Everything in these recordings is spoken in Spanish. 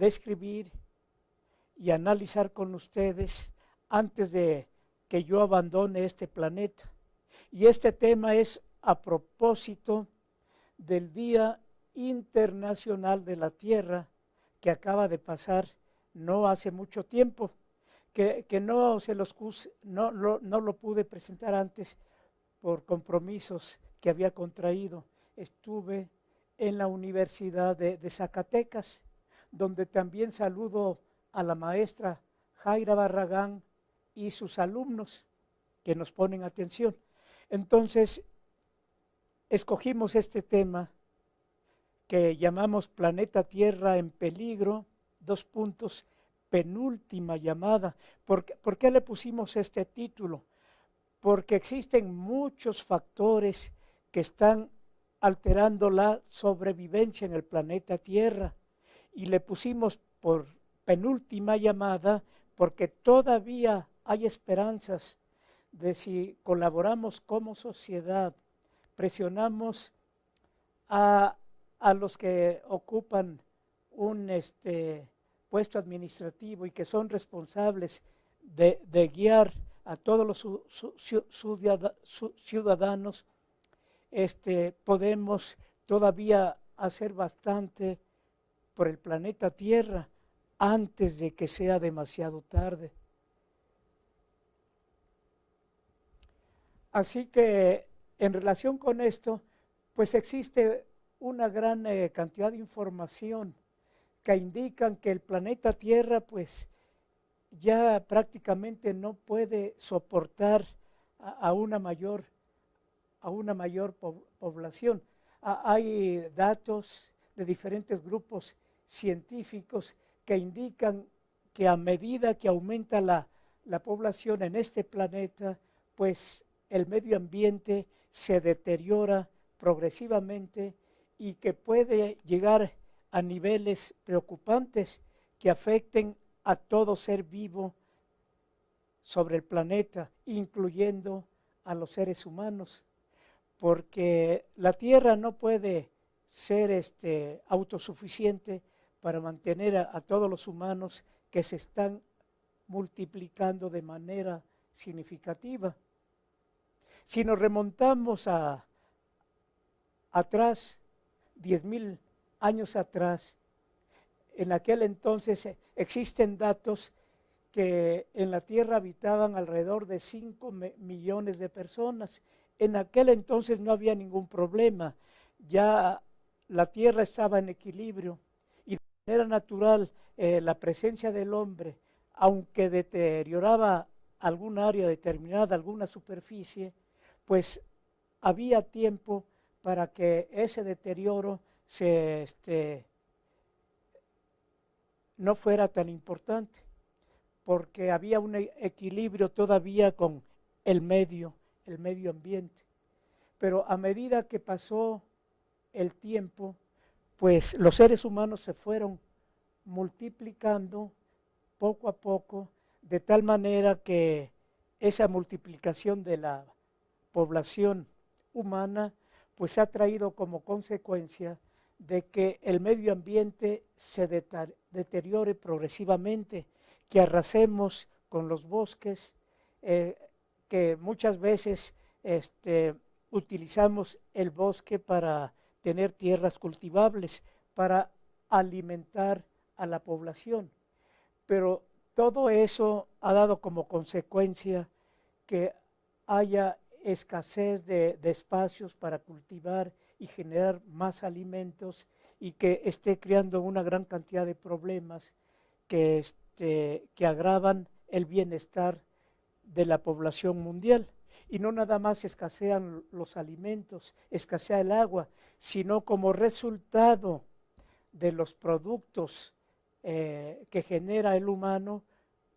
describir y analizar con ustedes antes de que yo abandone este planeta. Y este tema es a propósito del Día Internacional de la Tierra que acaba de pasar no hace mucho tiempo, que no lo pude presentar antes por compromisos que había contraído. Estuve en la Universidad de Zacatecas, donde también saludo a la maestra Jaira Barragán y sus alumnos que nos ponen atención. Entonces, escogimos este tema que llamamos Planeta Tierra en peligro, penúltima llamada. ¿Por qué le pusimos este título? Porque existen muchos factores que están alterando la sobrevivencia en el planeta Tierra. Y le pusimos por penúltima llamada porque todavía hay esperanzas de si colaboramos como sociedad, presionamos a los que ocupan un puesto administrativo y que son responsables de guiar a todos los ciudadanos, podemos todavía hacer bastante por el planeta Tierra antes de que sea demasiado tarde. Así que en relación con esto, pues existe una gran cantidad de información que indican que el planeta Tierra pues ya prácticamente no puede soportar a una mayor población. Hay datos de diferentes grupos científicos que indican que a medida que aumenta la población en este planeta, pues el medio ambiente se deteriora progresivamente y que puede llegar a niveles preocupantes que afecten a todo ser vivo sobre el planeta, incluyendo a los seres humanos, porque la Tierra no puede ser autosuficiente para mantener a todos los humanos que se están multiplicando de manera significativa. Si nos remontamos atrás, 10,000 años atrás, en aquel entonces existen datos que en la Tierra habitaban alrededor de 5 millones de personas. En aquel entonces no había ningún problema, ya la Tierra estaba en equilibrio y de manera natural la presencia del hombre, aunque deterioraba algún área determinada, alguna superficie, pues había tiempo para que ese deterioro no fuera tan importante, porque había un equilibrio todavía con el medio ambiente. Pero a medida que pasó el tiempo, pues los seres humanos se fueron multiplicando poco a poco, de tal manera que esa multiplicación de la población humana pues ha traído como consecuencia de que el medio ambiente se deteriore progresivamente, que arrasemos con los bosques, que muchas veces utilizamos el bosque para tener tierras cultivables, para alimentar a la población. Pero todo eso ha dado como consecuencia que haya escasez de espacios para cultivar y generar más alimentos y que esté creando una gran cantidad de problemas que agravan el bienestar de la población mundial. Y no nada más escasean los alimentos, escasea el agua, sino como resultado de los productos que genera el humano,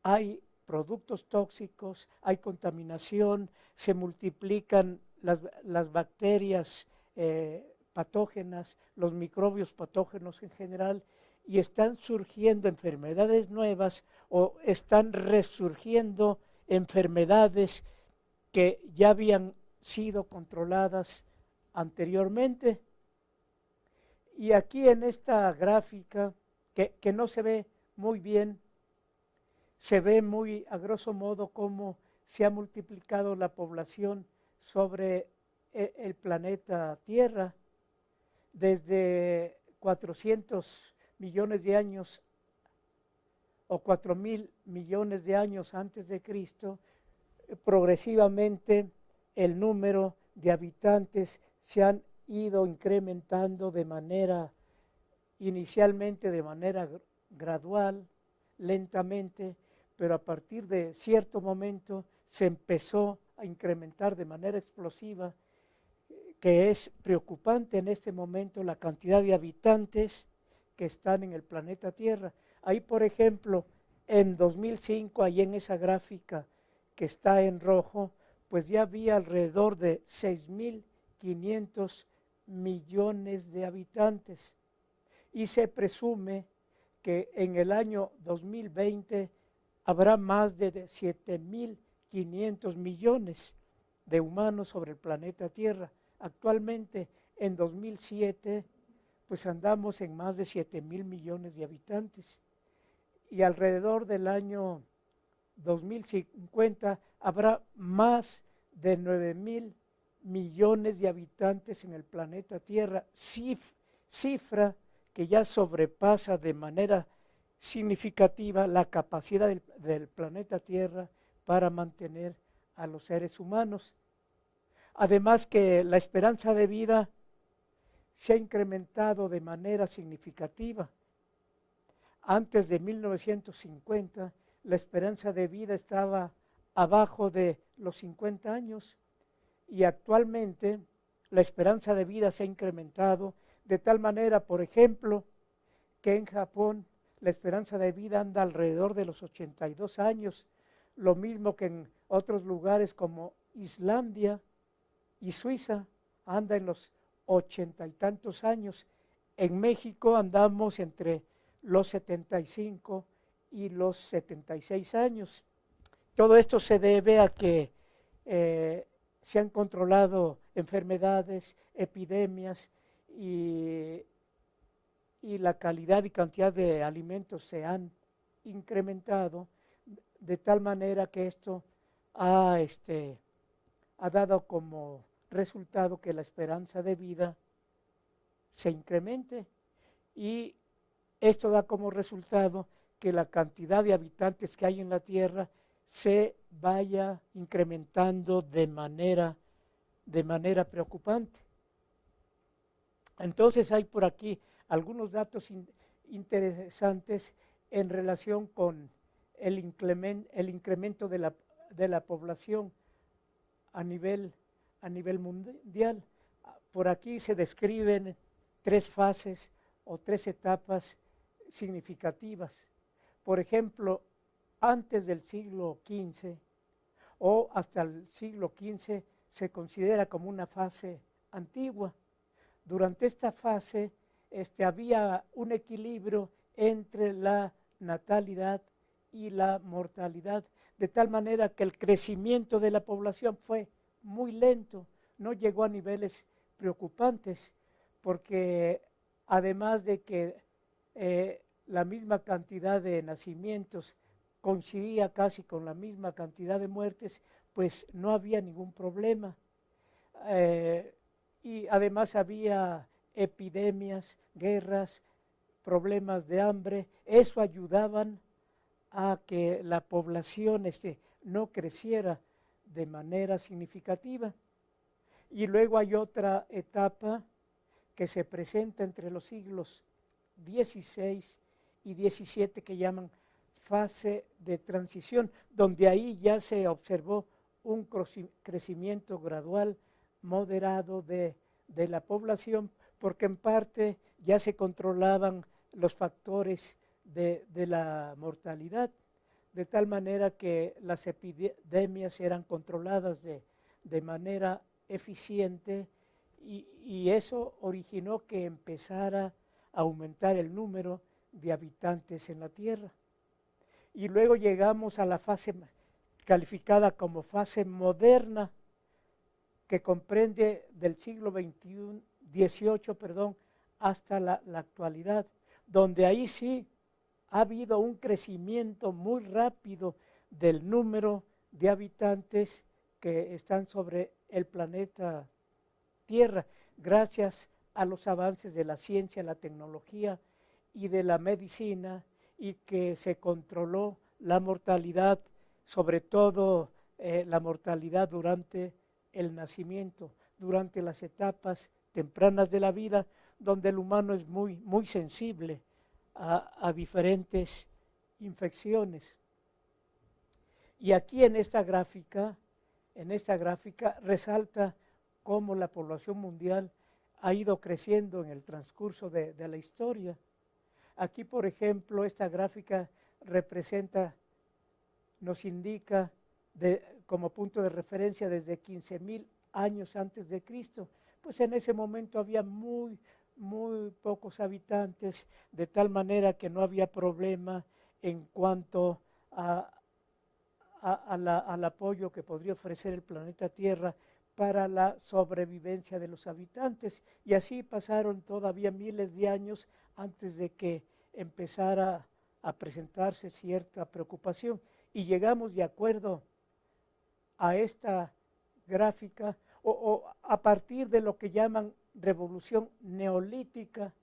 hay productos tóxicos, hay contaminación, se multiplican las bacterias patógenas, los microbios patógenos en general, y están surgiendo enfermedades nuevas o están resurgiendo enfermedades que ya habían sido controladas anteriormente. Y aquí en esta gráfica que no se ve muy bien. Se ve muy a grosso modo cómo se ha multiplicado la población sobre el planeta Tierra desde 400 millones de años o 4.000 millones de años antes de Cristo. Progresivamente el número de habitantes se han ido incrementando inicialmente de manera gradual, lentamente, pero a partir de cierto momento se empezó a incrementar de manera explosiva, que es preocupante en este momento la cantidad de habitantes que están en el planeta Tierra. Ahí, por ejemplo, en 2005, ahí en esa gráfica que está en rojo, pues ya había alrededor de 6.500 millones de habitantes. Y se presume que en el año 2020 habrá más de 7.500 millones de humanos sobre el planeta Tierra. Actualmente, en 2007, pues andamos en más de 7.000 millones de habitantes. Y alrededor del año 2050 habrá más de 9.000 millones de habitantes en el planeta Tierra, cifra que ya sobrepasa de manera significativa la capacidad del planeta Tierra para mantener a los seres humanos. Además que la esperanza de vida se ha incrementado de manera significativa. Antes de 1950, la esperanza de vida estaba abajo de los 50 años y actualmente la esperanza de vida se ha incrementado de tal manera, por ejemplo, que en Japón la esperanza de vida anda alrededor de los 82 años, lo mismo que en otros lugares como Islandia y Suiza, anda en los 80 y tantos años. En México andamos entre los 75 y los 76 años. Todo esto se debe a que se han controlado enfermedades, epidemias y la calidad y cantidad de alimentos se han incrementado de tal manera que esto ha dado como resultado que la esperanza de vida se incremente y esto da como resultado que la cantidad de habitantes que hay en la Tierra se vaya incrementando de manera preocupante. Entonces hay por aquí algunos datos interesantes en relación con el incremento de la población a nivel mundial. Por aquí se describen 3 fases o 3 etapas significativas. Por ejemplo, antes del siglo XV o hasta el siglo XV se considera como una fase antigua. Durante esta fase había un equilibrio entre la natalidad y la mortalidad, de tal manera que el crecimiento de la población fue muy lento, no llegó a niveles preocupantes, porque además de que la misma cantidad de nacimientos coincidía casi con la misma cantidad de muertes, pues no había ningún problema. Y además había epidemias, guerras, problemas de hambre. Eso ayudaban a que la población no creciera de manera significativa. Y luego hay otra etapa que se presenta entre los siglos XVI y XVII que llaman fase de transición, donde ahí ya se observó un crecimiento gradual, moderado de la población, porque en parte ya se controlaban los factores de la mortalidad, de tal manera que las epidemias eran controladas de manera eficiente y eso originó que empezara a aumentar el número de habitantes en la Tierra. Y luego llegamos a la fase calificada como fase moderna, que comprende del siglo XVIII hasta la actualidad. donde ahí sí ha habido un crecimiento muy rápido del número de habitantes que están sobre el planeta Tierra, gracias a los avances de la ciencia, la tecnología y de la medicina, y que se controló la mortalidad, sobre todo la mortalidad durante el nacimiento, durante las etapas tempranas de la vida, donde el humano es muy sensible a diferentes infecciones. Y aquí en esta gráfica resalta cómo la población mundial ha ido creciendo en el transcurso de la historia. Aquí, por ejemplo, esta gráfica nos indica como punto de referencia desde 15.000 años antes de Cristo. Pues en ese momento había muy pocos habitantes, de tal manera que no había problema en cuanto al apoyo que podría ofrecer el planeta Tierra para la sobrevivencia de los habitantes. Y así pasaron todavía miles de años antes de que empezara a presentarse cierta preocupación. Y llegamos, de acuerdo a esta gráfica, o a partir de lo que llaman revolución neolítica,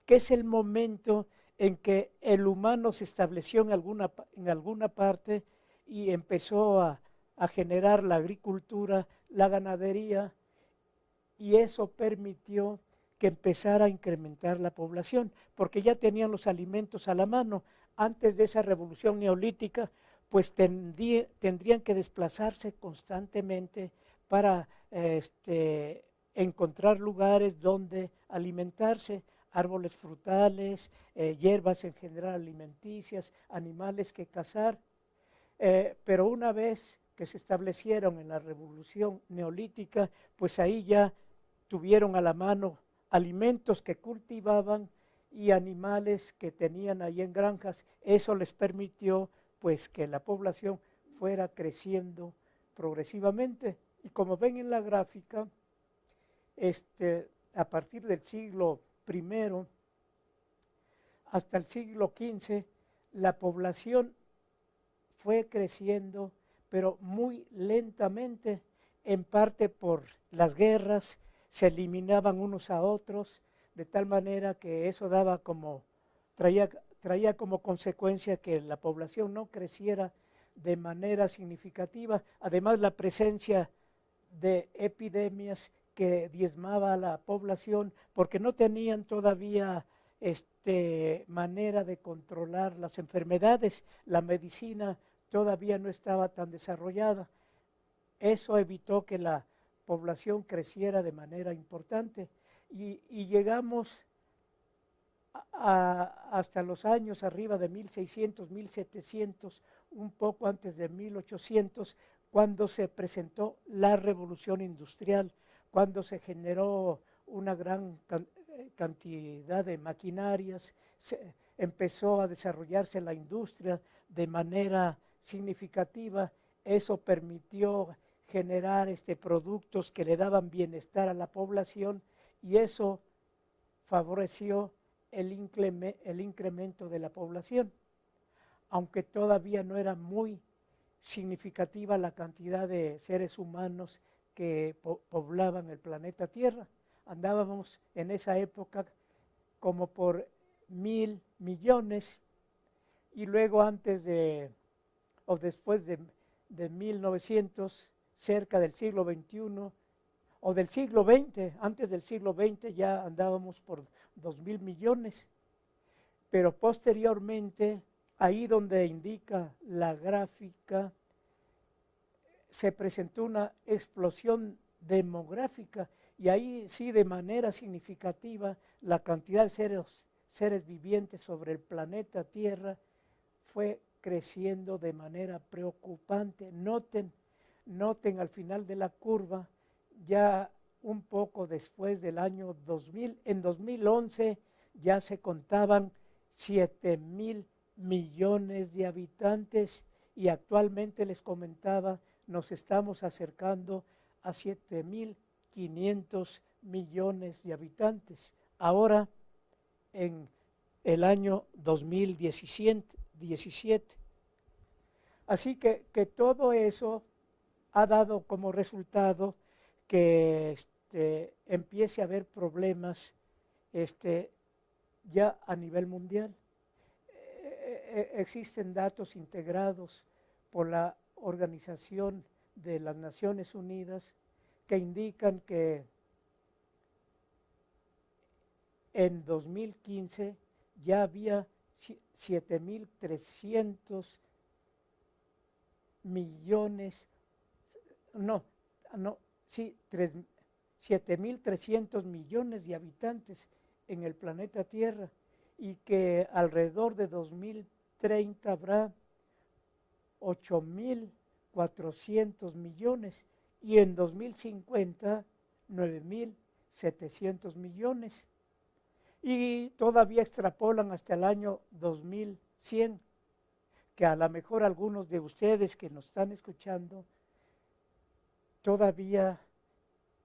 que es el momento en que el humano se estableció en alguna parte y empezó a generar la agricultura, la ganadería, y eso permitió que empezara a incrementar la población, porque ya tenían los alimentos a la mano. Antes de esa revolución neolítica, pues tendrían que desplazarse constantemente para encontrar lugares donde alimentarse, árboles frutales, hierbas en general alimenticias, animales que cazar. Pero una vez que se establecieron en la revolución neolítica, pues ahí ya tuvieron a la mano alimentos que cultivaban y animales que tenían ahí en granjas. Eso les permitió pues que la población fuera creciendo progresivamente. Y como ven en la gráfica, a partir del siglo I hasta el siglo XV, la población fue creciendo, pero muy lentamente, en parte por las guerras, se eliminaban unos a otros, de tal manera que eso traía como consecuencia que la población no creciera de manera significativa. Además, la presencia de epidemias que diezmaba a la población, porque no tenían todavía manera de controlar las enfermedades. La medicina todavía no estaba tan desarrollada. Eso evitó que la población creciera de manera importante, y llegamos hasta los años arriba de 1600, 1700, un poco antes de 1800, cuando se presentó la revolución industrial, cuando se generó una gran cantidad de maquinarias, empezó a desarrollarse la industria de manera significativa. Eso permitió generar productos que le daban bienestar a la población, y eso favoreció el incremento de la población, aunque todavía no era muy significativa la cantidad de seres humanos que poblaban el planeta Tierra. Andábamos en esa época como por 1.000 millones, y luego después de 1900, cerca del siglo XXI, o del siglo XX, antes del siglo XX ya andábamos por 2.000 millones, pero posteriormente, ahí donde indica la gráfica, se presentó una explosión demográfica, y ahí sí, de manera significativa, la cantidad de seres vivientes sobre el planeta Tierra fue creciendo de manera preocupante. Noten al final de la curva, ya un poco después del año 2000, en 2011 ya se contaban 7.000 millones de habitantes, y actualmente les comentaba, nos estamos acercando a 7.500 millones de habitantes. Ahora, en el año 2017. Así que todo eso ha dado como resultado que empiece a haber problemas ya a nivel mundial. Existen datos integrados por la Organización de las Naciones Unidas que indican que en 2015 ya había 7.300 millones, sí, 7.300 millones de habitantes en el planeta Tierra y que alrededor de 2030 habrá 8.400 millones y en 2050 9.700 millones. Y todavía extrapolan hasta el año 2100, que a lo mejor algunos de ustedes que nos están escuchando todavía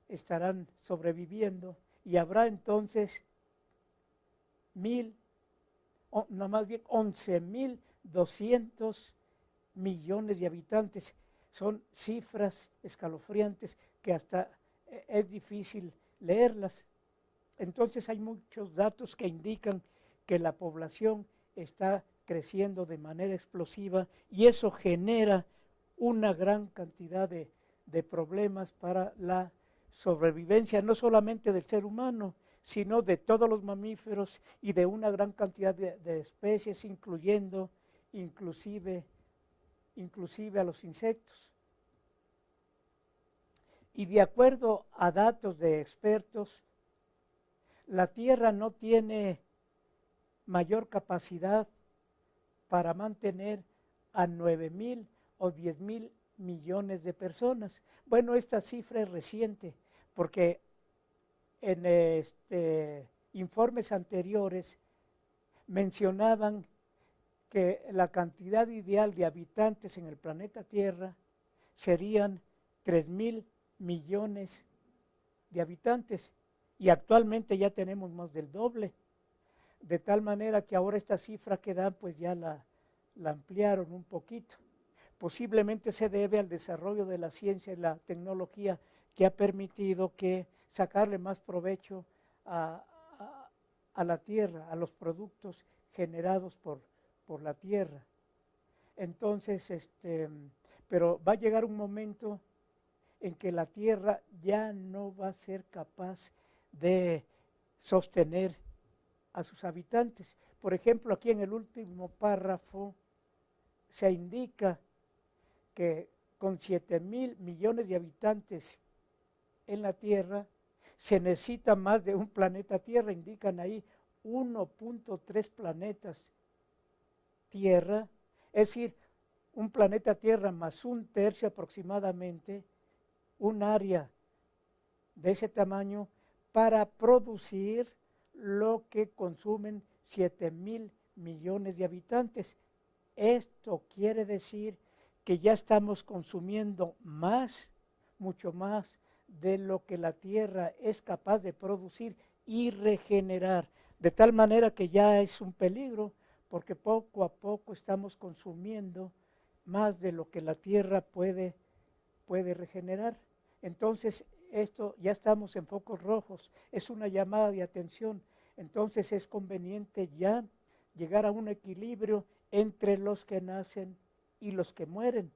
estarán sobreviviendo y habrá entonces más bien 11.200 millones de habitantes. Son cifras escalofriantes que hasta es difícil leerlas. Entonces hay muchos datos que indican que la población está creciendo de manera explosiva y eso genera una gran cantidad de problemas para la sobrevivencia, no solamente del ser humano, sino de todos los mamíferos y de una gran cantidad de especies, inclusive a los insectos. Y de acuerdo a datos de expertos, la Tierra no tiene mayor capacidad para mantener a 9.000 o 10.000 millones de personas. Bueno, esta cifra es reciente porque en informes anteriores mencionaban que la cantidad ideal de habitantes en el planeta Tierra serían 3.000 millones de habitantes y actualmente ya tenemos más del doble, de tal manera que ahora esta cifra que dan pues ya la ampliaron un poquito. Posiblemente se debe al desarrollo de la ciencia y la tecnología que ha permitido que sacarle más provecho a la tierra, a los productos generados por la tierra. Entonces, pero va a llegar un momento en que la tierra ya no va a ser capaz de sostener a sus habitantes. Por ejemplo, aquí en el último párrafo se indica que con 7.000 millones de habitantes en la Tierra, se necesita más de un planeta Tierra, indican ahí 1.3 planetas Tierra, es decir, un planeta Tierra más un tercio aproximadamente, un área de ese tamaño para producir lo que consumen 7.000 millones de habitantes. Esto quiere decir que ya estamos consumiendo más, mucho más de lo que la Tierra es capaz de producir y regenerar, de tal manera que ya es un peligro, porque poco a poco estamos consumiendo más de lo que la Tierra puede regenerar. Entonces, esto ya estamos en focos rojos, es una llamada de atención. Entonces es conveniente ya llegar a un equilibrio entre los que nacen y los que mueren,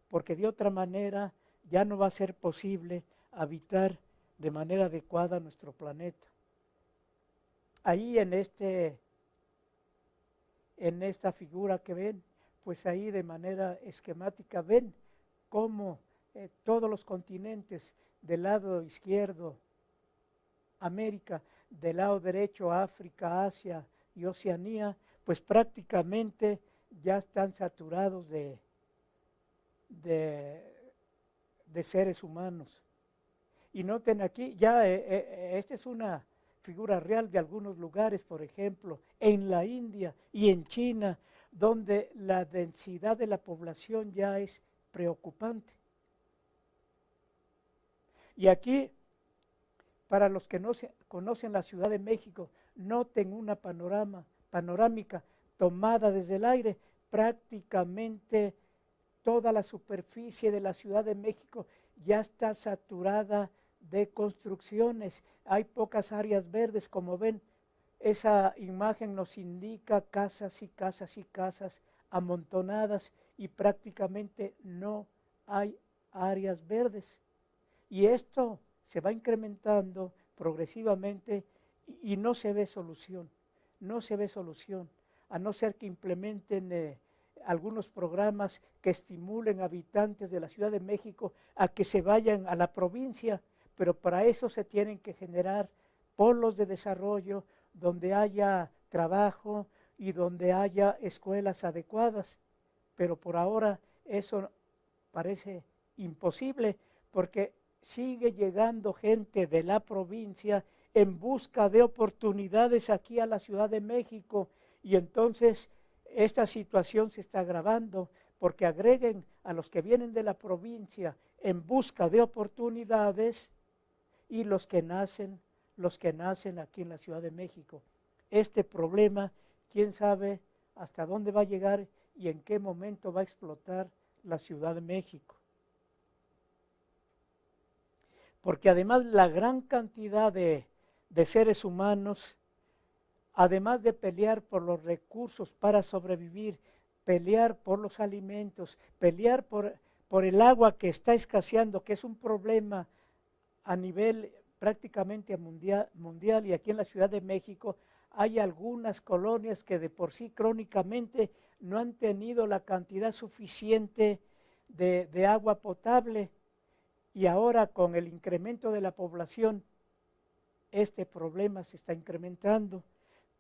porque de otra manera ya no va a ser posible habitar de manera adecuada nuestro planeta. Ahí en esta figura que ven, pues ahí de manera esquemática ven cómo todos los continentes, del lado izquierdo América, del lado derecho África, Asia y Oceanía, pues prácticamente ya están saturados de seres humanos. Y noten aquí, ya esta es una figura real de algunos lugares, por ejemplo, en la India y en China, donde la densidad de la población ya es preocupante. Y aquí para los que no conocen la Ciudad de México, noten una panorámica tomada desde el aire. Prácticamente toda la superficie de la Ciudad de México ya está saturada de construcciones. Hay pocas áreas verdes, como ven. Esa imagen nos indica casas y casas y casas amontonadas y prácticamente no hay áreas verdes. Y esto se va incrementando progresivamente y no se ve solución, no se ve solución, a no ser que implementen algunos programas que estimulen a habitantes de la Ciudad de México a que se vayan a la provincia, pero para eso se tienen que generar polos de desarrollo donde haya trabajo y donde haya escuelas adecuadas. Pero por ahora eso parece imposible porque sigue llegando gente de la provincia en busca de oportunidades aquí a la Ciudad de México y entonces esta situación se está agravando porque agreguen a los que vienen de la provincia en busca de oportunidades y los que nacen aquí en la Ciudad de México. Este problema, quién sabe hasta dónde va a llegar y en qué momento va a explotar la Ciudad de México. Porque además la gran cantidad de seres humanos, además de pelear por los recursos para sobrevivir, pelear por los alimentos, pelear por el agua que está escaseando, que es un problema a nivel prácticamente mundial y aquí en la Ciudad de México hay algunas colonias que de por sí crónicamente no han tenido la cantidad suficiente de agua potable y ahora con el incremento de la población este problema se está incrementando.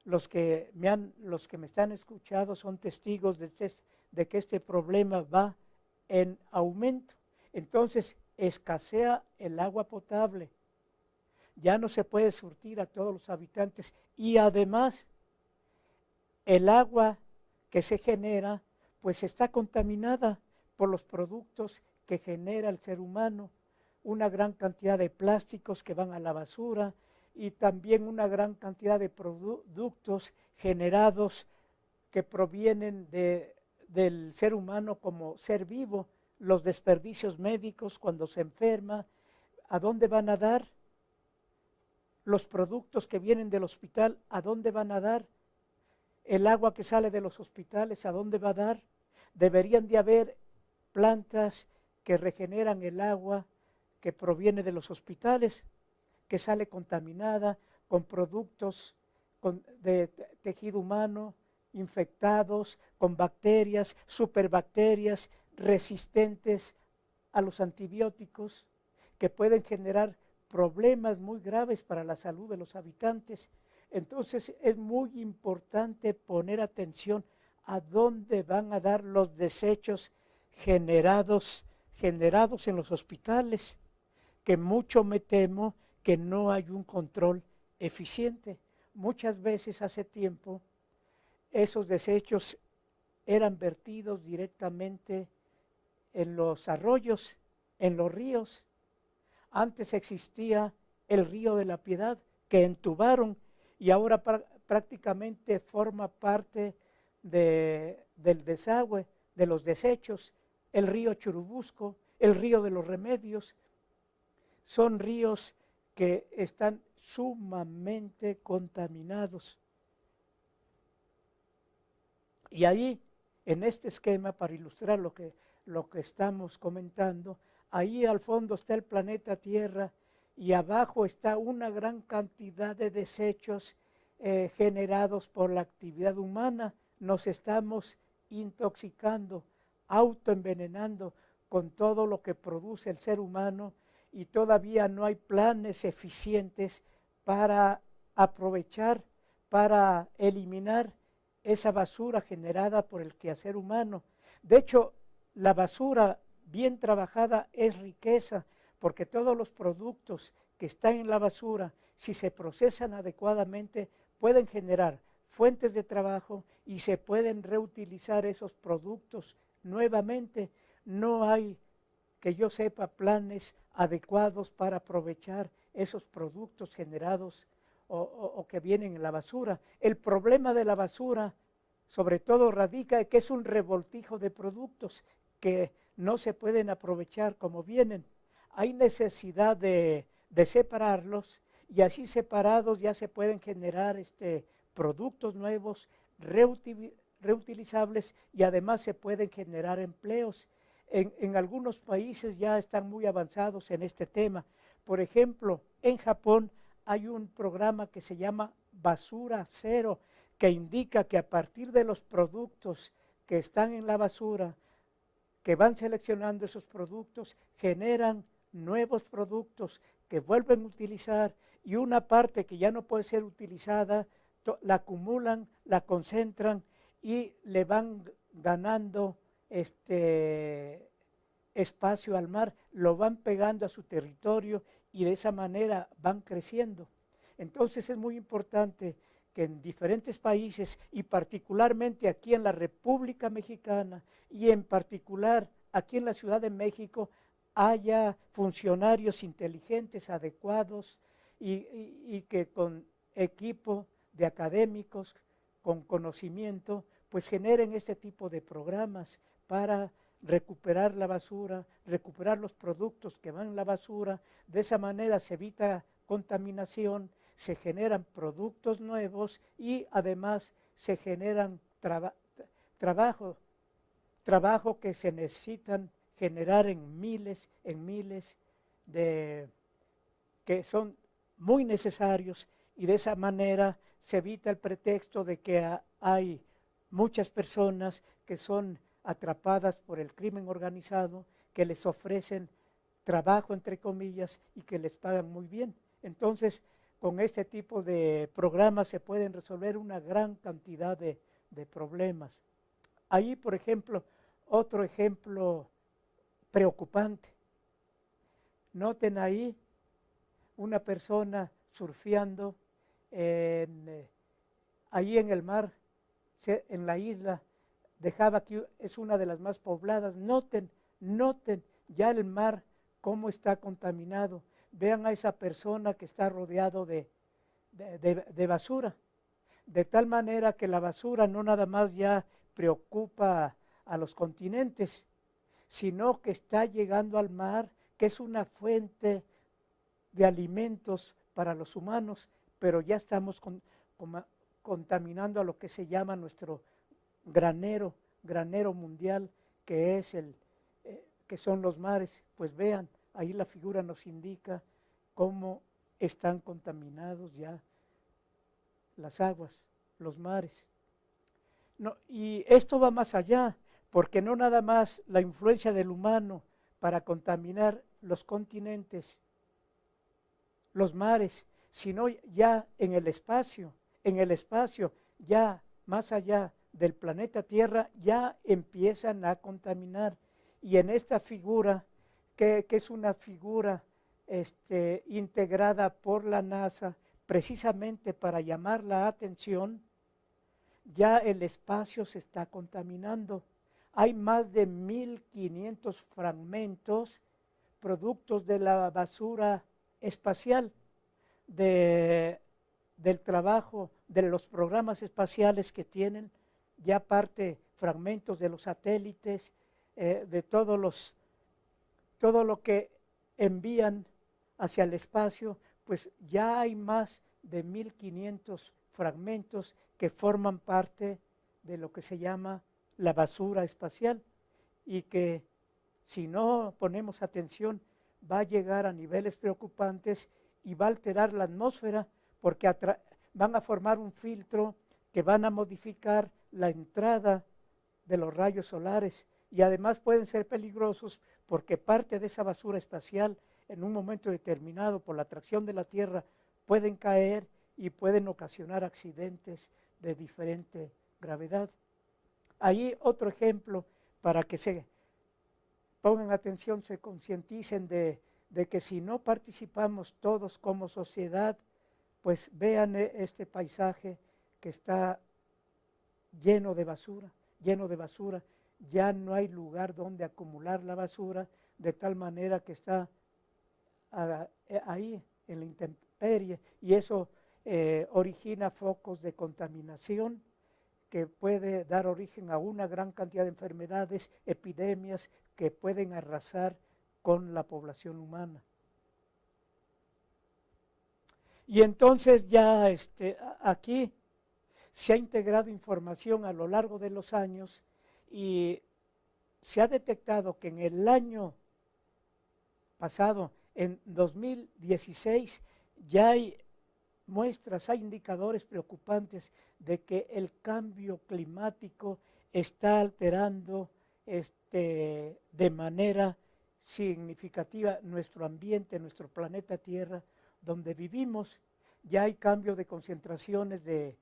Los que me están escuchando son testigos de que este problema va en aumento. Entonces escasea el agua potable, ya no se puede surtir a todos los habitantes y además el agua que se genera pues está contaminada por los productos que genera el ser humano, una gran cantidad de plásticos que van a la basura y también una gran cantidad de productos generados que provienen del ser humano como ser vivo, los desperdicios médicos cuando se enferma, ¿a dónde van a dar? Los productos que vienen del hospital, ¿a dónde van a dar? El agua que sale de los hospitales, ¿a dónde va a dar? Deberían de haber plantas que regeneran el agua que proviene de los hospitales, que sale contaminada con productos de tejido humano, infectados, con bacterias, superbacterias resistentes a los antibióticos, que pueden generar problemas muy graves para la salud de los habitantes. Entonces es muy importante poner atención a dónde van a dar los desechos generados en los hospitales, que mucho me temo que no hay un control eficiente. Muchas veces hace tiempo esos desechos eran vertidos directamente en los arroyos, en los ríos. Antes existía el río de la Piedad que entubaron y ahora prácticamente forma parte del desagüe, de los desechos. El río Churubusco, el río de los Remedios, son ríos que están sumamente contaminados. Y ahí, en este esquema, para ilustrar lo que estamos comentando, ahí al fondo está el planeta Tierra y abajo está una gran cantidad de desechos generados por la actividad humana. Nos estamos intoxicando, autoenvenenando con todo lo que produce el ser humano y todavía no hay planes eficientes para aprovechar, para eliminar esa basura generada por el quehacer humano. De hecho, la basura bien trabajada es riqueza, porque todos los productos que están en la basura, si se procesan adecuadamente, pueden generar fuentes de trabajo y se pueden reutilizar esos productos nuevamente. No hay, que yo sepa, planes adecuados para aprovechar esos productos generados o que vienen en la basura. El problema de la basura, sobre todo, radica en que es un revoltijo de productos que no se pueden aprovechar como vienen. Hay necesidad de separarlos y así separados ya se pueden generar productos nuevos, reutilizables y además se pueden generar empleos. En algunos países ya están muy avanzados en este tema. Por ejemplo, en Japón hay un programa que se llama Basura Cero, que indica que a partir de los productos que están en la basura, que van seleccionando esos productos, generan nuevos productos que vuelven a utilizar y una parte que ya no puede ser utilizada, la acumulan, la concentran y le van ganando espacio al mar, lo van pegando a su territorio y de esa manera van creciendo. Entonces es muy importante que en diferentes países y particularmente aquí en la República Mexicana y en particular aquí en la Ciudad de México haya funcionarios inteligentes, adecuados y que con equipo de académicos, con conocimiento, pues generen este tipo de programas para recuperar la basura, recuperar los productos que van en la basura. De esa manera se evita contaminación, se generan productos nuevos y además se generan trabajo que se necesitan generar en miles de que son muy necesarios y de esa manera se evita el pretexto de que hay muchas personas que son atrapadas por el crimen organizado, que les ofrecen trabajo entre comillas y que les pagan muy bien. Entonces, con este tipo de programas se pueden resolver una gran cantidad de problemas. Ahí, por ejemplo, otro ejemplo preocupante. Noten ahí una persona surfeando ahí en el mar, en la isla de Java, que es una de las más pobladas. Noten ya el mar cómo está contaminado. Vean a esa persona que está rodeado de basura, de tal manera que la basura no nada más ya preocupa a los continentes, sino que está llegando al mar, que es una fuente de alimentos para los humanos, pero ya estamos contaminando a lo que se llama nuestro granero mundial, que es que son los mares. Pues vean, ahí la figura nos indica cómo están contaminados ya las aguas, los mares. No, y esto va más allá, porque no nada más la influencia del humano para contaminar los continentes, los mares, sino ya en el espacio, ya más allá del planeta Tierra, ya empiezan a contaminar. Y en esta figura, que es una figura integrada por la NASA, precisamente para llamar la atención, ya el espacio se está contaminando. Hay más de 1500 fragmentos, productos de la basura espacial, del trabajo de los programas espaciales que tienen, ya parte fragmentos de los satélites, de todo lo que envían hacia el espacio, pues ya hay más de 1500 fragmentos que forman parte de lo que se llama la basura espacial y que si no ponemos atención va a llegar a niveles preocupantes y va a alterar la atmósfera porque van a formar un filtro que van a modificar la entrada de los rayos solares y además pueden ser peligrosos porque parte de esa basura espacial en un momento determinado por la atracción de la Tierra pueden caer y pueden ocasionar accidentes de diferente gravedad. Ahí otro ejemplo para que se pongan atención, se concienticen de que si no participamos todos como sociedad, pues vean este paisaje que está lleno de basura, ya no hay lugar donde acumular la basura, de tal manera que está ahí en la intemperie, y eso origina focos de contaminación que puede dar origen a una gran cantidad de enfermedades, epidemias que pueden arrasar con la población humana. Y entonces ya aquí se ha integrado información a lo largo de los años y se ha detectado que en el año pasado, en 2016, ya hay muestras, hay indicadores preocupantes de que el cambio climático está alterando de manera significativa nuestro ambiente, nuestro planeta Tierra, donde vivimos. Ya hay cambio de concentraciones de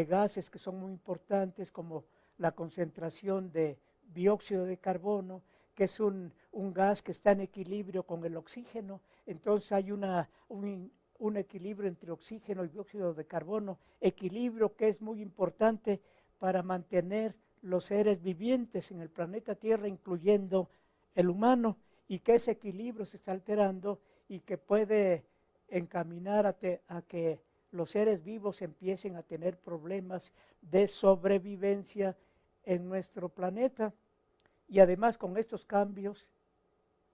gases que son muy importantes, como la concentración de dióxido de carbono, que es un gas que está en equilibrio con el oxígeno. Entonces hay un equilibrio entre oxígeno y dióxido de carbono, equilibrio que es muy importante para mantener los seres vivientes en el planeta Tierra, incluyendo el humano, y que ese equilibrio se está alterando y que puede encaminar a que los seres vivos empiecen a tener problemas de sobrevivencia en nuestro planeta. Y además con estos cambios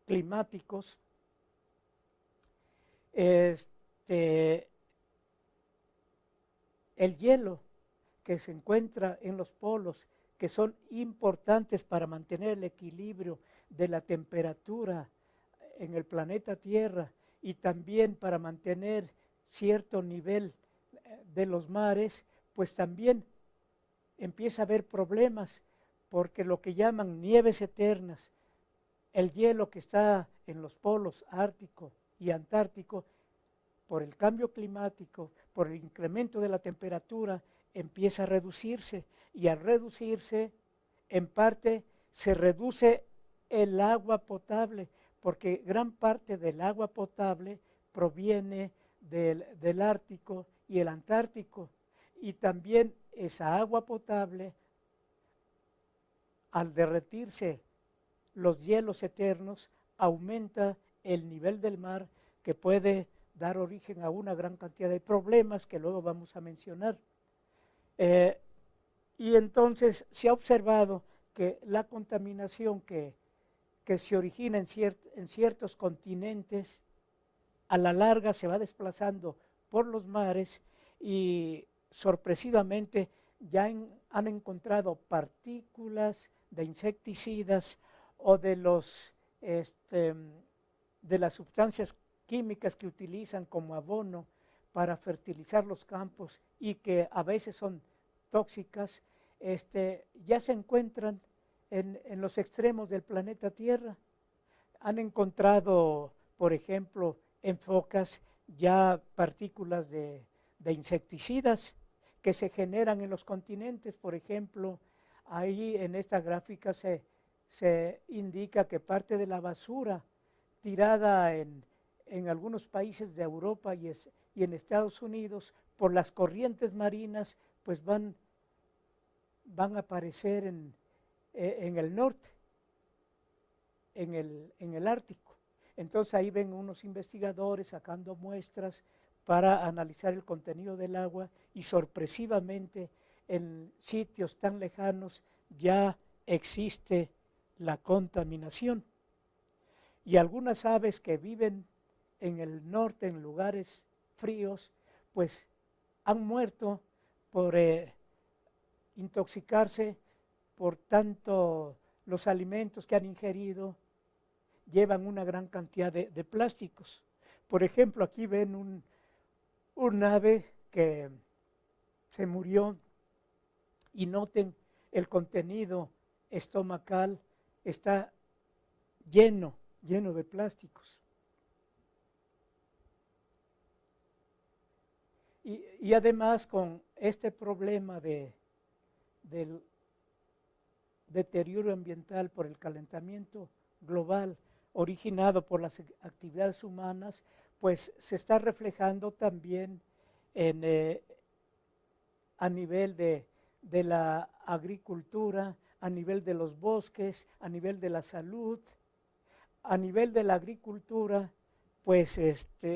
climáticos, el hielo que se encuentra en los polos, que son importantes para mantener el equilibrio de la temperatura en el planeta Tierra y también para mantener cierto nivel de los mares, pues también empieza a haber problemas, porque lo que llaman nieves eternas, el hielo que está en los polos ártico y antártico, por el cambio climático, por el incremento de la temperatura, empieza a reducirse, y al reducirse, en parte se reduce el agua potable, porque gran parte del agua potable proviene del Ártico y el Antártico, y también esa agua potable, al derretirse los hielos eternos, aumenta el nivel del mar, que puede dar origen a una gran cantidad de problemas que luego vamos a mencionar. Y entonces se ha observado que la contaminación que se origina en ciertos continentes, a la larga se va desplazando por los mares, y sorpresivamente ya han encontrado partículas de insecticidas o de las sustancias químicas que utilizan como abono para fertilizar los campos y que a veces son tóxicas, ya se encuentran en los extremos del planeta Tierra. Han encontrado, por ejemplo, en focas ya partículas de insecticidas que se generan en los continentes. Por ejemplo, ahí en esta gráfica se indica que parte de la basura tirada en algunos países de Europa y en Estados Unidos por las corrientes marinas, pues van a aparecer en el norte, en el Ártico. Entonces ahí ven unos investigadores sacando muestras para analizar el contenido del agua, y sorpresivamente en sitios tan lejanos ya existe la contaminación. Y algunas aves que viven en el norte, en lugares fríos, pues han muerto por intoxicarse por tanto los alimentos que han ingerido llevan una gran cantidad de plásticos. Por ejemplo, aquí ven un ave que se murió, y noten el contenido estomacal está lleno de plásticos. Y además, con este problema del deterioro ambiental por el calentamiento global originado por las actividades humanas, pues se está reflejando también a nivel de la agricultura, a nivel de los bosques, a nivel de la salud. A nivel de la agricultura, pues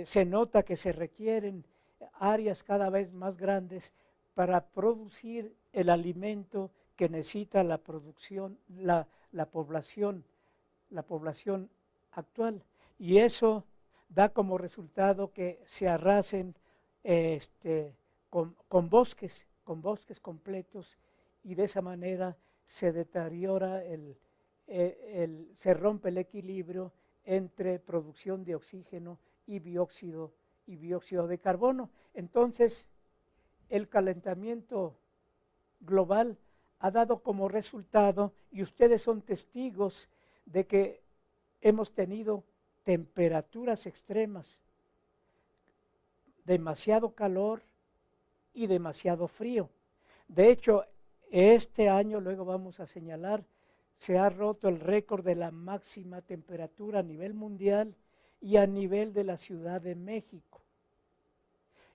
se nota que se requieren áreas cada vez más grandes para producir el alimento que necesita la producción, la población actual. Y eso da como resultado que se arrasen con bosques completos, y de esa manera se deteriora se rompe el equilibrio entre producción de oxígeno y dióxido de carbono. Entonces, el calentamiento global ha dado como resultado, y ustedes son testigos de que hemos tenido temperaturas extremas, demasiado calor y demasiado frío. De hecho, este año, luego vamos a señalar, se ha roto el récord de la máxima temperatura a nivel mundial y a nivel de la Ciudad de México.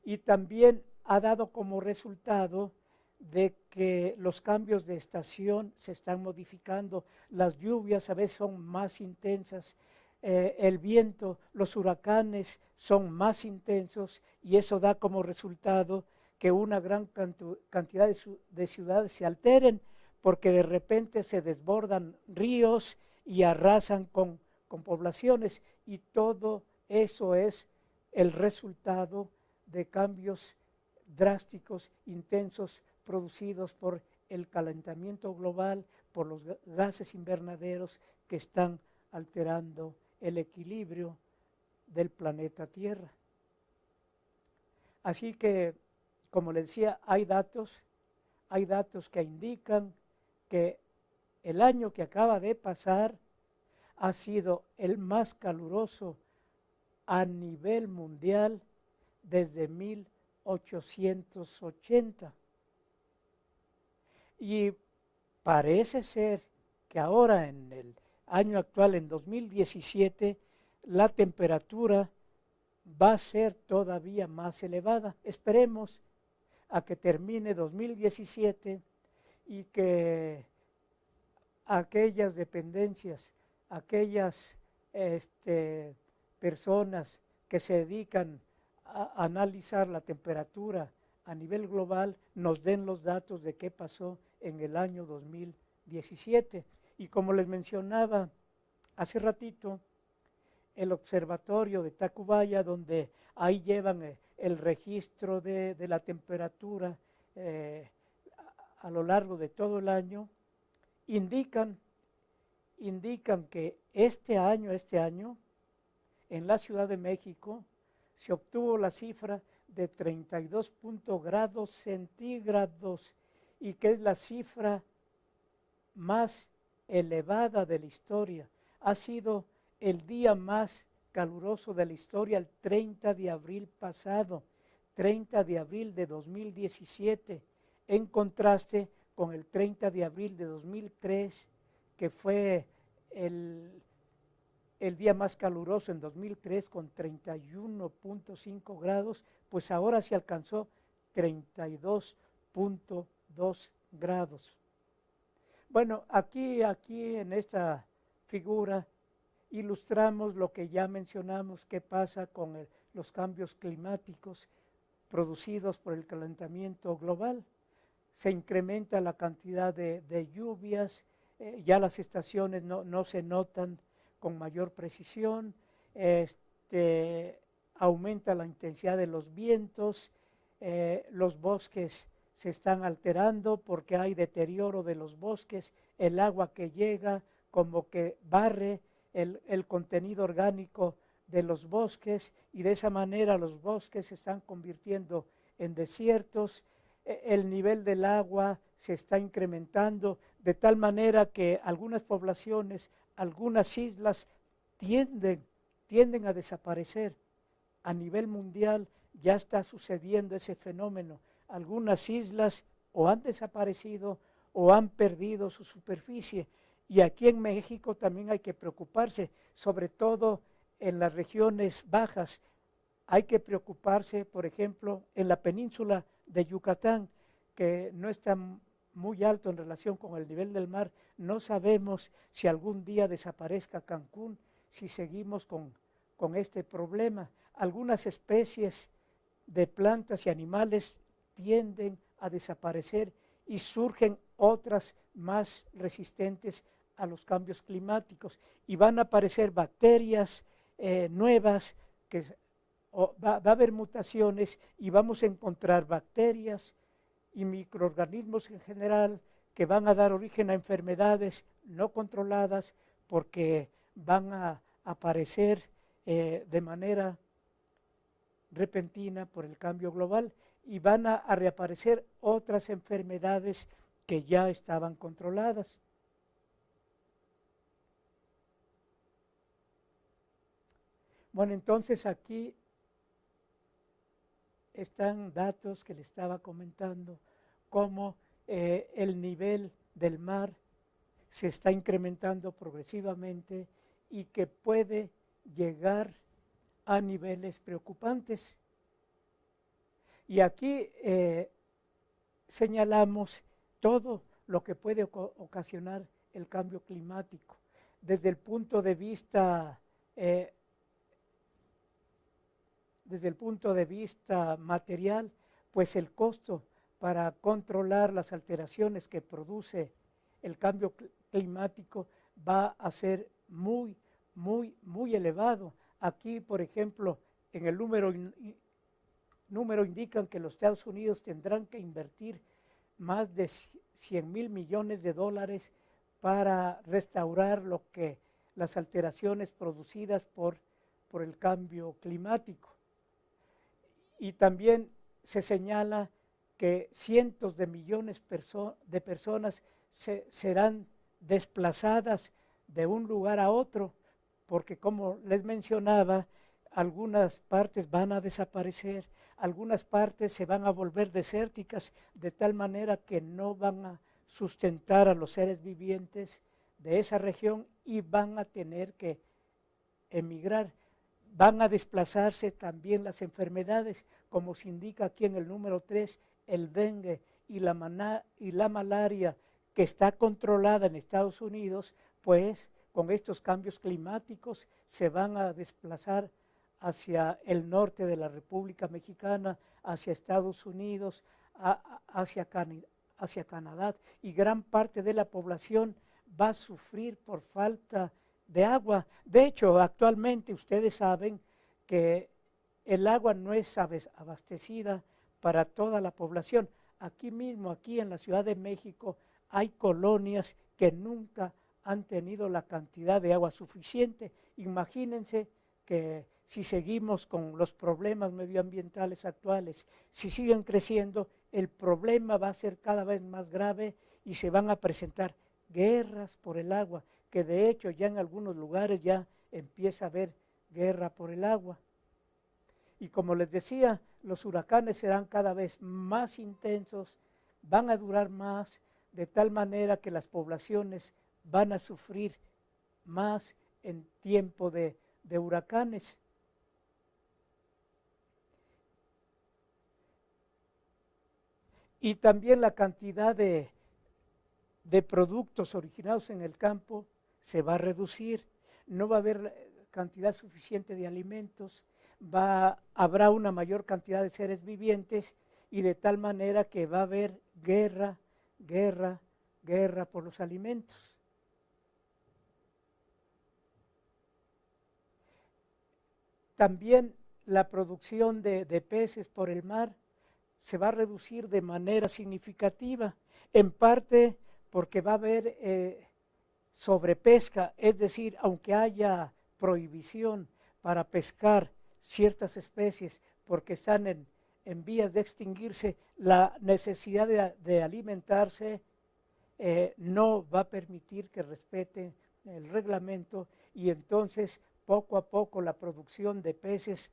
Y también ha dado como resultado de que los cambios de estación se están modificando, las lluvias a veces son más intensas, el viento, los huracanes son más intensos, y eso da como resultado que una gran cantidad de ciudades se alteren, porque de repente se desbordan ríos y arrasan con poblaciones, y todo eso es el resultado de cambios drásticos, intensos, producidos por el calentamiento global, por los gases invernaderos que están alterando el equilibrio del planeta Tierra. Así que, como les decía, hay datos que indican que el año que acaba de pasar ha sido el más caluroso a nivel mundial desde 1880. Y parece ser que ahora, en el año actual, en 2017, la temperatura va a ser todavía más elevada. Esperemos a que termine 2017 y que aquellas dependencias, aquellas personas que se dedican a analizar la temperatura a nivel global nos den los datos de qué pasó en el año 2017. Y como les mencionaba hace ratito, el observatorio de Tacubaya, donde ahí llevan el registro de la temperatura a lo largo de todo el año, indican que este año, en la Ciudad de México, se obtuvo la cifra de 32 grados centígrados, y que es la cifra más elevada de la historia. Ha sido el día más caluroso de la historia, el 30 de abril pasado, 30 de abril de 2017, en contraste con el 30 de abril de 2003, que fue el día más caluroso en 2003 con 31.5 grados, pues ahora se alcanzó 32.2 grados. Bueno, aquí en esta figura ilustramos lo que ya mencionamos, qué pasa con los cambios climáticos producidos por el calentamiento global. Se incrementa la cantidad de lluvias, ya las estaciones no se notan con mayor precisión, aumenta la intensidad de los vientos, los bosques se están alterando porque hay deterioro de los bosques, el agua que llega como que barre el contenido orgánico de los bosques, y de esa manera los bosques se están convirtiendo en desiertos, el nivel del agua se está incrementando de tal manera que algunas poblaciones, algunas islas tienden a desaparecer. A nivel mundial ya está sucediendo ese fenómeno. Algunas islas o han desaparecido o han perdido su superficie. Y aquí en México también hay que preocuparse, sobre todo en las regiones bajas. Hay que preocuparse, por ejemplo, en la península de Yucatán, que no está muy alto en relación con el nivel del mar. No sabemos si algún día desaparezca Cancún, si seguimos con con este problema. Algunas especies de plantas y animales tienden a desaparecer y surgen otras más resistentes a los cambios climáticos y van a aparecer bacterias nuevas, que va a haber mutaciones y vamos a encontrar bacterias y microorganismos en general que van a dar origen a enfermedades no controladas porque van a aparecer de manera repentina por el cambio global y van a reaparecer otras enfermedades que ya estaban controladas. Bueno, entonces aquí están datos que le estaba comentando, cómo el nivel del mar se está incrementando progresivamente y que puede llegar a niveles preocupantes. Y aquí señalamos todo lo que puede ocasionar el cambio climático. Desde el punto de vista material, pues el costo para controlar las alteraciones que produce el cambio climático va a ser muy, muy, muy elevado. Aquí, por ejemplo, en el número indican que los Estados Unidos tendrán que invertir más de 100,000 millones de dólares para restaurar las alteraciones producidas por el cambio climático. Y también se señala que cientos de millones de personas serán desplazadas de un lugar a otro, porque como les mencionaba, algunas partes van a desaparecer, algunas partes se van a volver desérticas, de tal manera que no van a sustentar a los seres vivientes de esa región y van a tener que emigrar. Van a desplazarse también las enfermedades, como se indica aquí en el número 3, el dengue y la malaria, que está controlada en Estados Unidos, pues con estos cambios climáticos se van a desplazar hacia el norte de la República Mexicana, hacia Estados Unidos, hacia Canadá, y gran parte de la población va a sufrir por falta de agua. De hecho, actualmente ustedes saben que el agua no es abastecida para toda la población. Aquí mismo, aquí en la Ciudad de México, hay colonias que nunca han tenido la cantidad de agua suficiente. Imagínense que si seguimos con los problemas medioambientales actuales, si siguen creciendo, el problema va a ser cada vez más grave y se van a presentar guerras por el agua, que de hecho ya en algunos lugares ya empieza a haber guerra por el agua. Y como les decía, los huracanes serán cada vez más intensos, van a durar más, de tal manera que las poblaciones van a sufrir más en tiempo de huracanes. Y también la cantidad de productos originados en el campo se va a reducir, no va a haber cantidad suficiente de alimentos, habrá una mayor cantidad de seres vivientes y de tal manera que va a haber guerra por los alimentos. También la producción de peces por el mar se va a reducir de manera significativa, en parte porque va a haber sobrepesca, es decir, aunque haya prohibición para pescar ciertas especies porque están en vías de extinguirse, la necesidad de alimentarse no va a permitir que respeten el reglamento y entonces poco a poco la producción de peces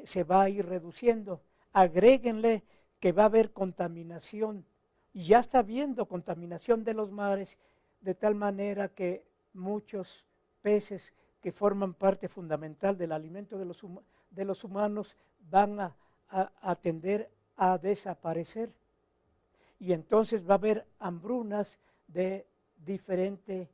se va a ir reduciendo. Agréguenle que va a haber contaminación y ya está habiendo contaminación de los mares, de tal manera que muchos peces que forman parte fundamental del alimento de los humanos van a tender a desaparecer. Y entonces va a haber hambrunas de diferente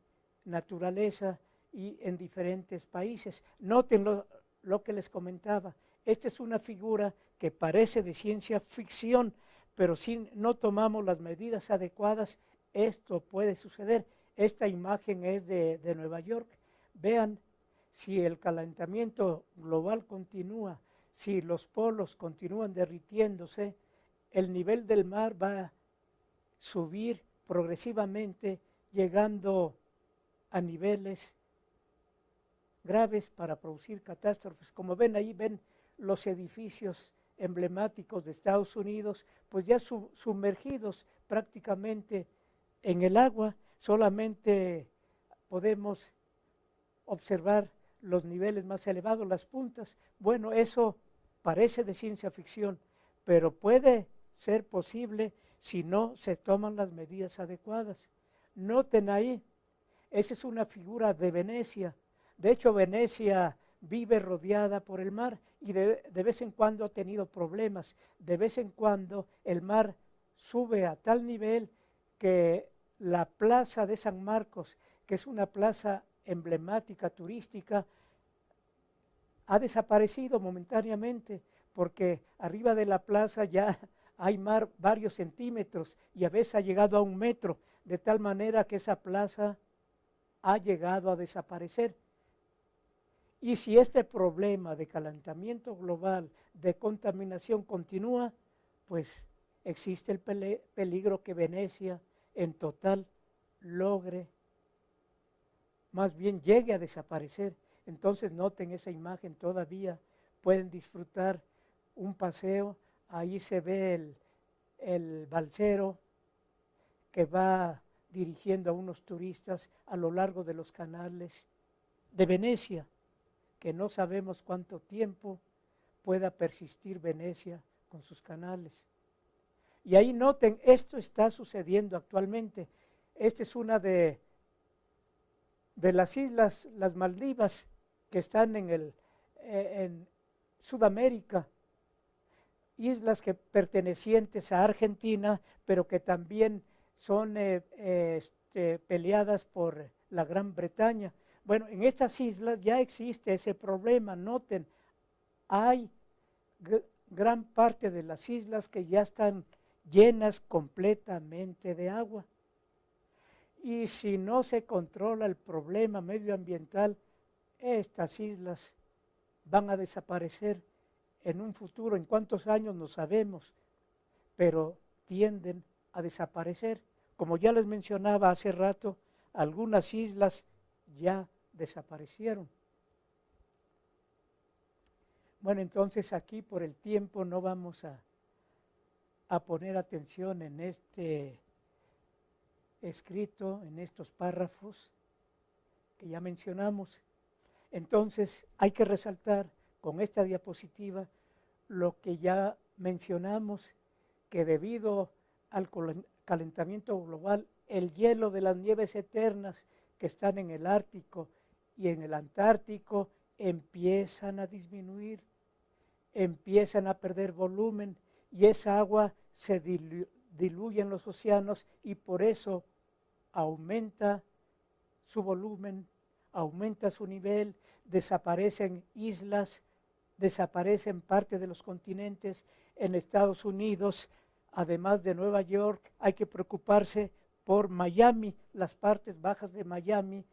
naturaleza y en diferentes países. Noten lo que les comentaba. Esta es una figura que parece de ciencia ficción, pero si no tomamos las medidas adecuadas, esto puede suceder. Esta imagen es de Nueva York. Vean, si el calentamiento global continúa, si los polos continúan derritiéndose, el nivel del mar va a subir progresivamente, llegando a niveles graves para producir catástrofes. Como ven ahí, ven los edificios emblemáticos de Estados Unidos, pues ya sumergidos prácticamente en el agua. Solamente podemos observar los niveles más elevados, las puntas. Bueno, eso parece de ciencia ficción, pero puede ser posible si no se toman las medidas adecuadas. Noten ahí, esa es una figura de Venecia. De hecho, Venecia vive rodeada por el mar y de vez en cuando ha tenido problemas. De vez en cuando el mar sube a tal nivel que la plaza de San Marcos, que es una plaza emblemática turística, ha desaparecido momentáneamente, porque arriba de la plaza ya hay mar varios centímetros y a veces ha llegado a 1 metro, de tal manera que esa plaza ha llegado a desaparecer. Y si este problema de calentamiento global, de contaminación continúa, pues existe el peligro que Venecia en total logre, más bien llegue a desaparecer. Entonces noten esa imagen, todavía pueden disfrutar un paseo. Ahí se ve el balsero que va dirigiendo a unos turistas a lo largo de los canales de Venecia, que no sabemos cuánto tiempo pueda persistir Venecia con sus canales. Y ahí noten, esto está sucediendo actualmente. Esta es una de las islas, las Maldivas, que están en Sudamérica, islas que pertenecientes a Argentina, pero que también son peleadas por la Gran Bretaña. Bueno, en estas islas ya existe ese problema. Noten, hay gran parte de las islas que ya están llenas completamente de agua. Y si no se controla el problema medioambiental, estas islas van a desaparecer en un futuro. En cuántos años no sabemos, pero tienden a desaparecer. Como ya les mencionaba hace rato, algunas islas ya desaparecieron. Bueno, entonces aquí por el tiempo no vamos a poner atención en este escrito, en estos párrafos que ya mencionamos. Entonces hay que resaltar con esta diapositiva lo que ya mencionamos, que debido al calentamiento global, el hielo de las nieves eternas que están en el Ártico y en el Antártico empiezan a disminuir, empiezan a perder volumen y esa agua se diluye en los océanos y por eso aumenta su volumen, aumenta su nivel, desaparecen islas, desaparecen parte de los continentes. En Estados Unidos, además de Nueva York, hay que preocuparse por Miami. Las partes bajas de Miami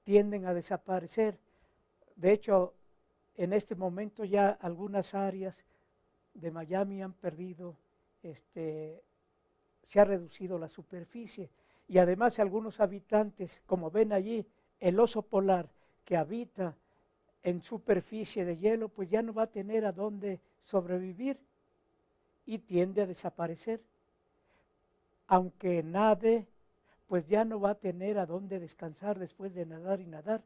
tienden a desaparecer. De hecho, en este momento ya algunas áreas de Miami han perdido, se ha reducido la superficie. Y además algunos habitantes, como ven allí, el oso polar que habita en superficie de hielo, pues ya no va a tener a dónde sobrevivir y tiende a desaparecer. Aunque nade, pues ya no va a tener a dónde descansar después de nadar y nadar.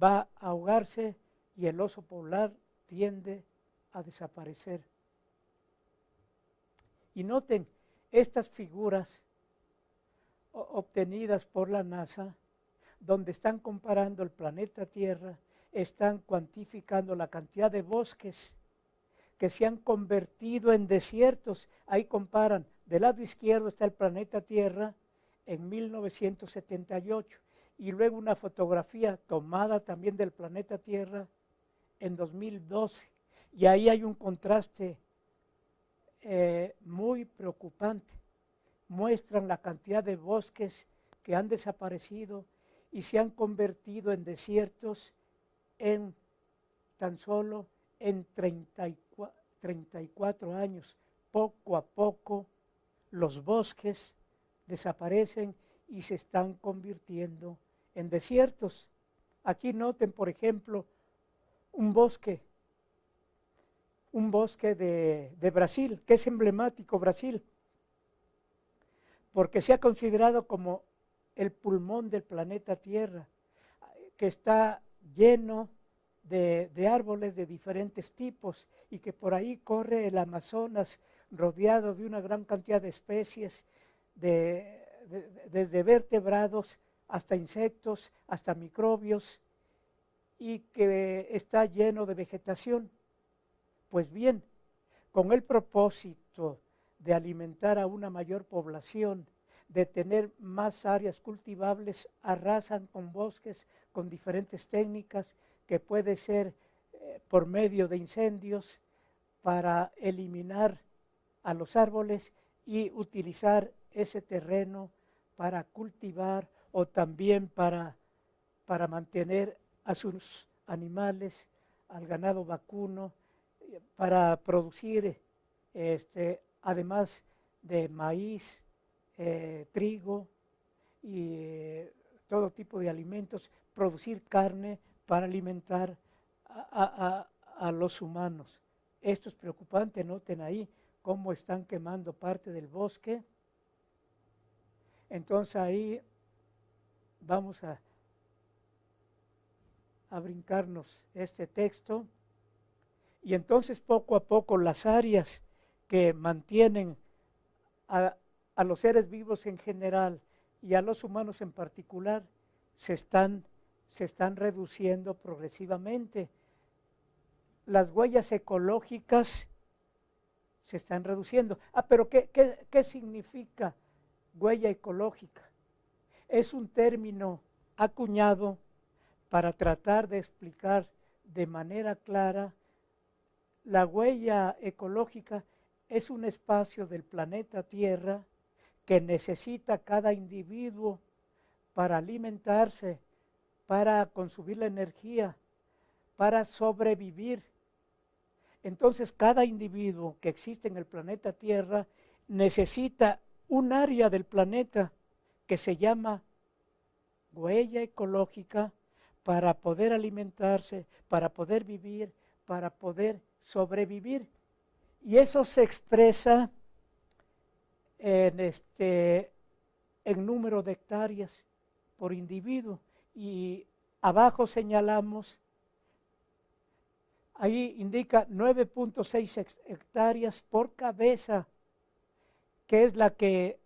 Va a ahogarse y el oso polar tiende a desaparecer. Y noten estas figuras obtenidas por la NASA, donde están comparando el planeta Tierra, están cuantificando la cantidad de bosques que se han convertido en desiertos. Ahí comparan, del lado izquierdo está el planeta Tierra en 1978 y luego una fotografía tomada también del planeta Tierra en 2012. Y ahí hay un contraste muy preocupante. Muestran la cantidad de bosques que han desaparecido y se han convertido en desiertos en tan solo en 34 años. Poco a poco los bosques desaparecen y se están convirtiendo en desiertos. Aquí noten, por ejemplo, un bosque de Brasil, que es emblemático Brasil, porque se ha considerado como el pulmón del planeta Tierra, que está lleno de árboles de diferentes tipos y que por ahí corre el Amazonas rodeado de una gran cantidad de especies, desde vertebrados hasta insectos, hasta microbios, y que está lleno de vegetación. Pues bien, con el propósito de alimentar a una mayor población, de tener más áreas cultivables, arrasan con bosques con diferentes técnicas, que puede ser por medio de incendios para eliminar a los árboles y utilizar ese terreno para cultivar o también para mantener a sus animales, al ganado vacuno, para producir además de maíz, trigo y todo tipo de alimentos, producir carne para alimentar a los humanos. Esto es preocupante, noten ahí cómo están quemando parte del bosque. Entonces ahí vamos a brincarnos este texto. Y entonces poco a poco las áreas que mantienen a los seres vivos en general y a los humanos en particular se están reduciendo progresivamente. Las huellas ecológicas se están reduciendo. Pero ¿qué significa huella ecológica? Es un término acuñado para tratar de explicar de manera clara. La huella ecológica es un espacio del planeta Tierra que necesita cada individuo para alimentarse, para consumir la energía, para sobrevivir. Entonces, cada individuo que existe en el planeta Tierra necesita un área del planeta que se llama huella ecológica para poder alimentarse, para poder vivir, para poder sobrevivir. Y eso se expresa en número de hectáreas por individuo. Y abajo señalamos, ahí indica 9.6 hectáreas por cabeza, que es la que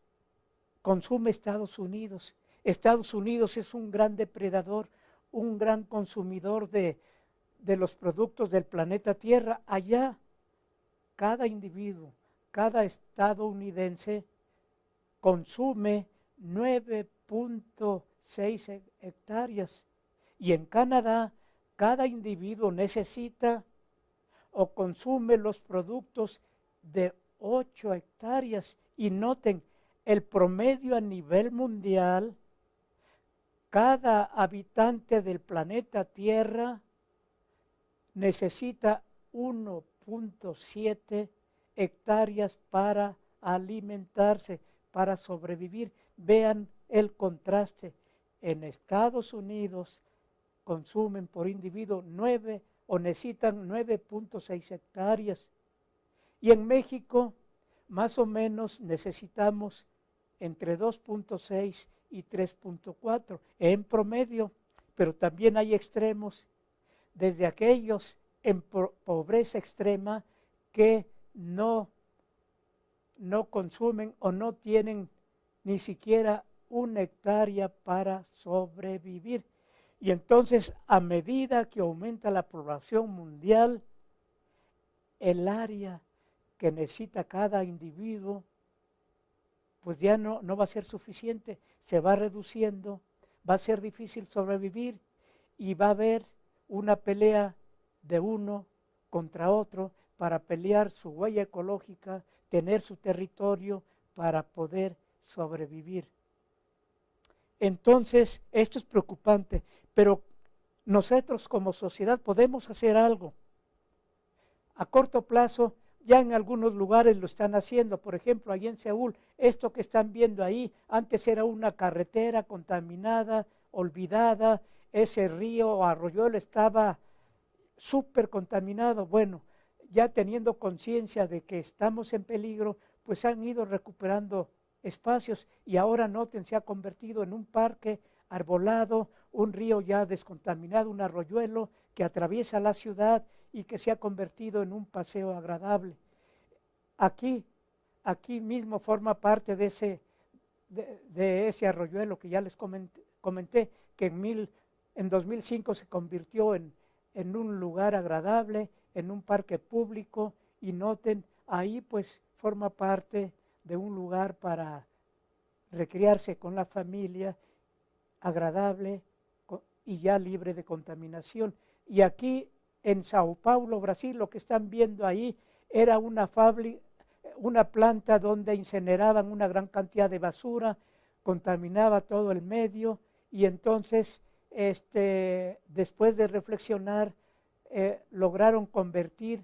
consume Estados Unidos. Estados Unidos es un gran depredador, un gran consumidor de los productos del planeta Tierra. Allá, cada individuo, cada estadounidense consume 9.6 hectáreas. Y en Canadá, cada individuo necesita o consume los productos de 8 hectáreas. Y noten, el promedio a nivel mundial, cada habitante del planeta Tierra necesita 1.7 hectáreas para alimentarse, para sobrevivir. Vean el contraste. En Estados Unidos consumen por individuo 9 o necesitan 9.6 hectáreas. Y en México, más o menos necesitamos entre 2.6 y 3.4 en promedio, pero también hay extremos, desde aquellos en pobreza extrema que no consumen o no tienen ni siquiera 1 hectárea para sobrevivir. Y entonces, a medida que aumenta la población mundial, el área que necesita cada individuo, pues ya no va a ser suficiente, se va reduciendo, va a ser difícil sobrevivir y va a haber una pelea de uno contra otro para pelear su huella ecológica, tener su territorio para poder sobrevivir. Entonces, esto es preocupante, pero nosotros como sociedad podemos hacer algo. A corto plazo, ya en algunos lugares lo están haciendo, por ejemplo, allí en Seúl, esto que están viendo ahí, antes era una carretera contaminada, olvidada, ese río o arroyuelo estaba súper contaminado. Bueno, ya teniendo conciencia de que estamos en peligro, pues han ido recuperando espacios y ahora noten, se ha convertido en un parque arbolado, un río ya descontaminado, un arroyuelo que atraviesa la ciudad y que se ha convertido en un paseo agradable. Aquí mismo forma parte de ese arroyuelo que ya les comenté que en 2005 se convirtió en un lugar agradable, en un parque público, y noten, ahí pues forma parte de un lugar para recrearse con la familia, agradable y ya libre de contaminación. Y aquí en Sao Paulo, Brasil, lo que están viendo ahí era una planta donde incineraban una gran cantidad de basura, contaminaba todo el medio, y entonces después de reflexionar lograron convertir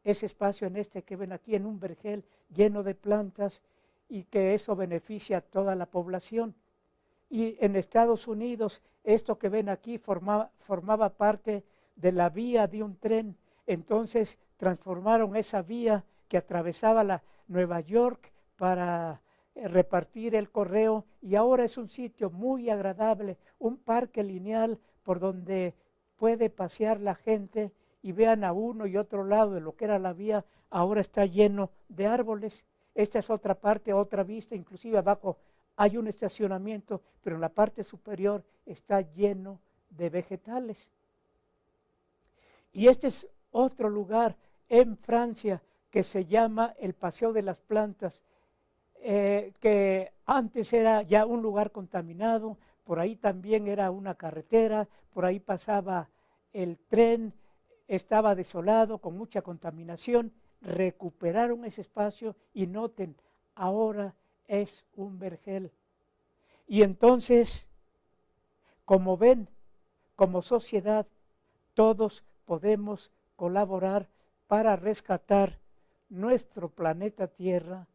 ese espacio en que ven aquí en un vergel lleno de plantas, y que eso beneficia a toda la población. Y en Estados Unidos, esto que ven aquí formaba parte de la vía de un tren. Entonces transformaron esa vía que atravesaba la Nueva York para repartir el correo, y ahora es un sitio muy agradable, un parque lineal por donde puede pasear la gente, y vean a uno y otro lado de lo que era la vía, ahora está lleno de árboles. Esta es otra parte, otra vista, inclusive abajo hay un estacionamiento, pero en la parte superior está lleno de vegetales. Y este es otro lugar en Francia que se llama el Paseo de las Plantas, que antes era ya un lugar contaminado, por ahí también era una carretera, por ahí pasaba el tren, estaba desolado, con mucha contaminación. Recuperaron ese espacio y noten, ahora es un vergel. Y entonces, como ven, como sociedad, todos podemos colaborar para rescatar nuestro planeta Tierra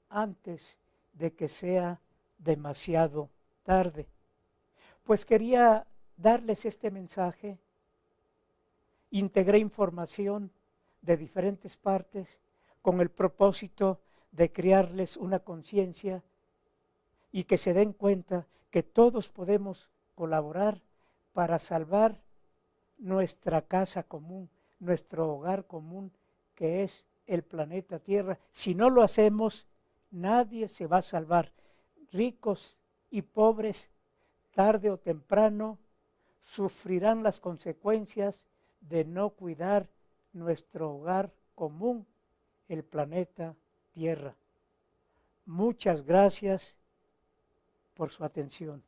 antes de que sea demasiado tarde. Pues quería darles este mensaje. Integré información de diferentes partes con el propósito de crearles una conciencia y que se den cuenta que todos podemos colaborar para salvar nuestra casa común, nuestro hogar común, que es el planeta Tierra. Si no lo hacemos, nadie se va a salvar. Ricos y pobres, tarde o temprano, sufrirán las consecuencias de no cuidar nuestro hogar común, el planeta Tierra. Muchas gracias por su atención.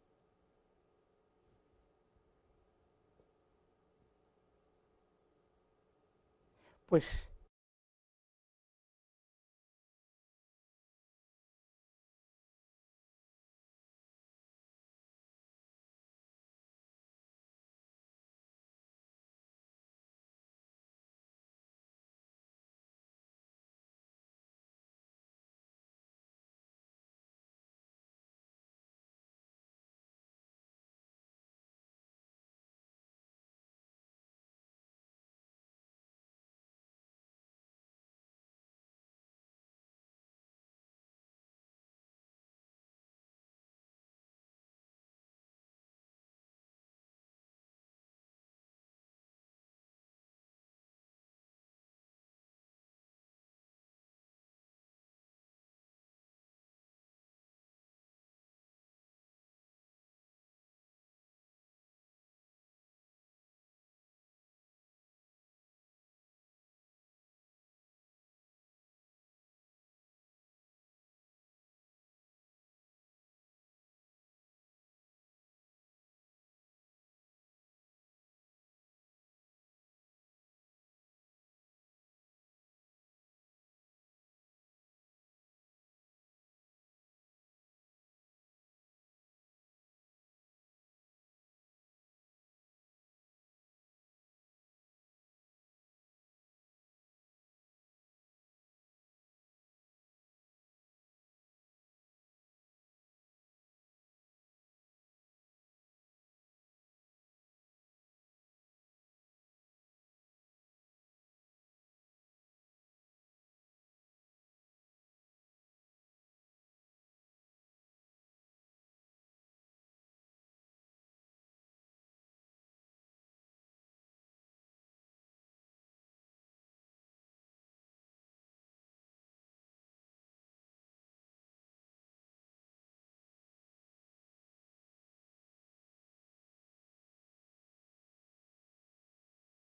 Pues